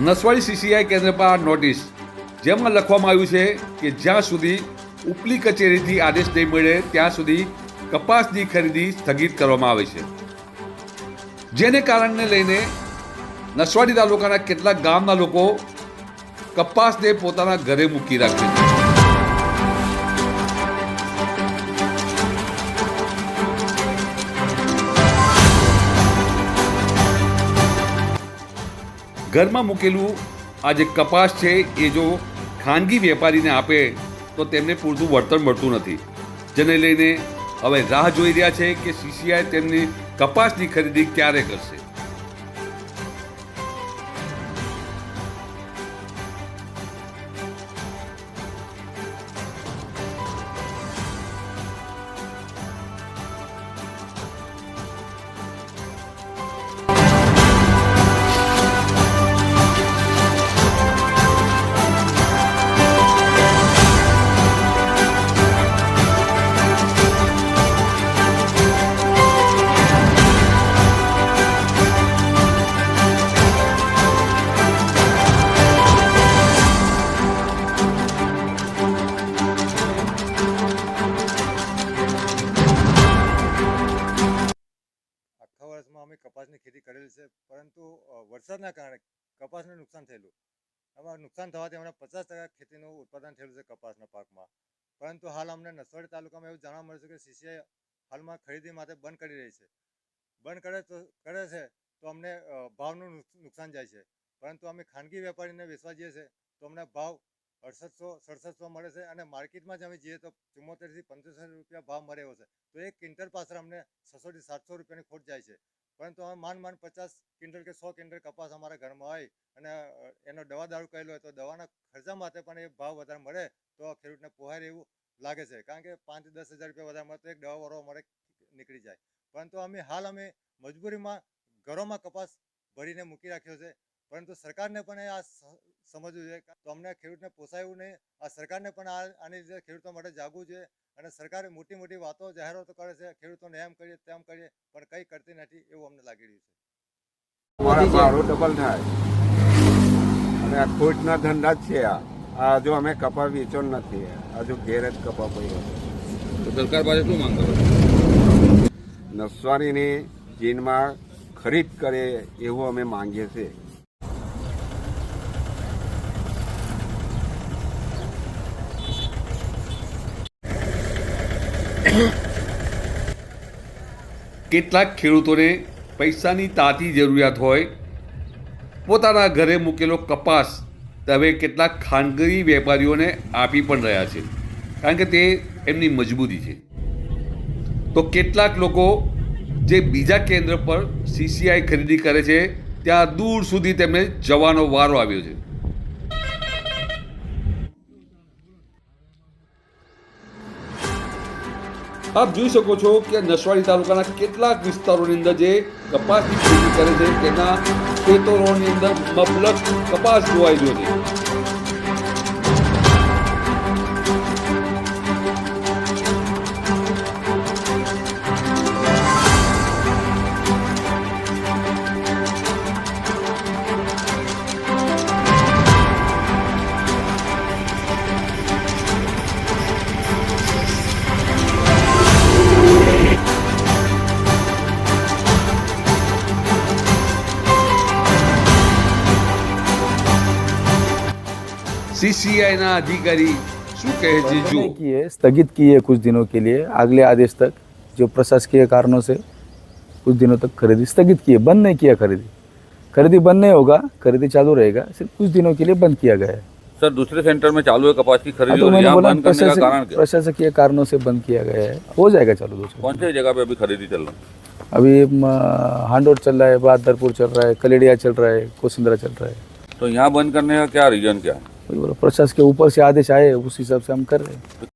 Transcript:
Naswadi CCI કેન્દ્ર પર notice જેમાં લખવામાં આવ્યું છે કે જ્યાં સુધી ઉપલી કચેરીથી આદેશ નહીં મળે ત્યાં સુધી કપાસની ખરીદી સ્થગિત કરવામાં આવે છે, જેને કારણને લઈને નસવાડી તાલુકાના કેટલાક ગામના લોકો કપાસને પોતાના ઘરે મૂકી રાખે છે. ઘરમાં મૂકેલું આ જે કપાસ છે એ જો ખાનગી વેપારીને આપે તો તેમને પૂરતું વળતર મળતું નથી, જેને લઈને હવે રાહ જોઈ રહ્યા છે કે સીસીઆઈ તેમની કપાસની ખરીદી ક્યારે કરશે. અમે કપાસની ખેતી કરેલી છે, પરંતુ વરસાદના કારણે કપાસને નુકસાન થયેલું. આમાં નુકસાન થવાથી અમને 50% ખેતીનું ઉત્પાદન થયેલું છે કપાસના પાકમાં. પરંતુ હાલ અમને નસવાડી તાલુકામાં એવું જાણવા મળ્યું છે કે સીસીઆઈ હાલમાં ખરીદી માટે બંધ કરી રહી છે. બંધ કરે છે તો અમને ભાવનું નુકસાન જાય છે, પરંતુ અમે ખાનગી વેપારીને વેચવા જઈએ છીએ તો અમને ભાવ 6800-6700 મળે છે, અને માર્કેટમાં જ અમે જઈએ તો 74 થી 75 રૂપિયા ભાવ મળે એવો છે. તો એક ક્વિન્ટલ પાછળ અમને 600 થી 700 રૂપિયાની ખોટ જાય છે. પરંતુ અમે માંડ 50 ક્વિન્ટલ કે 100 ક્વિન્ટલ કપાસ અમારા ઘરમાં હોય અને એનો દવા દારૂ કરેલો હોય તો દવાના ખર્ચા માટે પણ એ ભાવ વધારે મળે તો ખેડૂતને પોહાય એવું લાગે છે, કારણ કે 5 થી 10 હજાર રૂપિયા વધારે મળે તો એક દવા વાળો અમારે નીકળી જાય. પરંતુ અમે મજબૂરીમાં ઘરોમાં કપાસ ભરીને મૂકી રાખ્યો છે, પરંતુ સરકારને પણ આ સમજવું જોઈએ. તો અમને ખેડૂતને પોસાય એવું નહીં. આ સરકારને પણ આની રીતે ખેડૂતો માટે જાગવું જોઈએ, અને સરકારે મોટી મોટી વાતો જાહેરાતો કરે છે, ખેડૂતોને એમ કરીએ તેમ કરીએ, પણ કંઈ કરતી નથી એવું અમને લાગી રહ્યું છે. ભાડું ડબલ થાય અને આ ખોટના ધંધા જ છે. આ જો અમે કપા વેચો નથી, હજુ ઘેર જ કપા પડ્યો. તો સરકાર પાસે શું માંગ કરો? નસવાડીની જીનમાં ખરીદ કરે એવું અમે માંગીએ છીએ. કેટલાક ખેડૂતોને પૈસાની તાતી જરૂરિયાત હોય, પોતાના ઘરે મૂકેલો કપાસ હવે કેટલાક ખાનગી વેપારીઓને આપી પણ રહ્યા છે, કારણ કે તે એમની મજબૂરી છે. તો કેટલાક લોકો જે બીજા કેન્દ્ર પર સીસીઆઈ ખરીદી કરે છે ત્યાં દૂર સુધી તેમને જવાનો વારો આવ્યો છે. આપ જોઈ શકો છો કે નસવાડી તાલુકાના કેટલાક વિસ્તારોની અંદર જે કપાસની ખેતી કરે છે તેના ખેતરોની અંદર મબલખ કપાસ જોવાઈ રહ્યો છે. सीसीआई ना अधिकारी शू कहे जी जो किए स्थगित किए कुछ दिनों के लिए, अगले आदेश तक जो प्रशासकीय कारणों से कुछ दिनों तक खरीदी स्थगित किए, बंद नहीं किया. खरीदी बंद नहीं होगा, खरीदी चालू रहेगा, सिर्फ कुछ दिनों के लिए बंद किया गया है. सर दूसरे सेंटर में चालू है कपास की खरीदी, तो और मैंने यहाँ बोला बंद करने का कारण क्या? प्रशासकीय कारणों से बंद किया गया है, हो जाएगा चालू दूसरे. कौन सी जगह पे अभी खरीदी चल रहा है? अभी हांडोर चल रहा है, बहादुरपुर चल रहा है, कलेडिया चल रहा है, कोसिंद्रा चल रहा है. तो यहाँ बंद करने का क्या रीजन क्या है? प्रशासन के ऊपर से आदेश आए उस हिसाब से हम कर रहे हैं.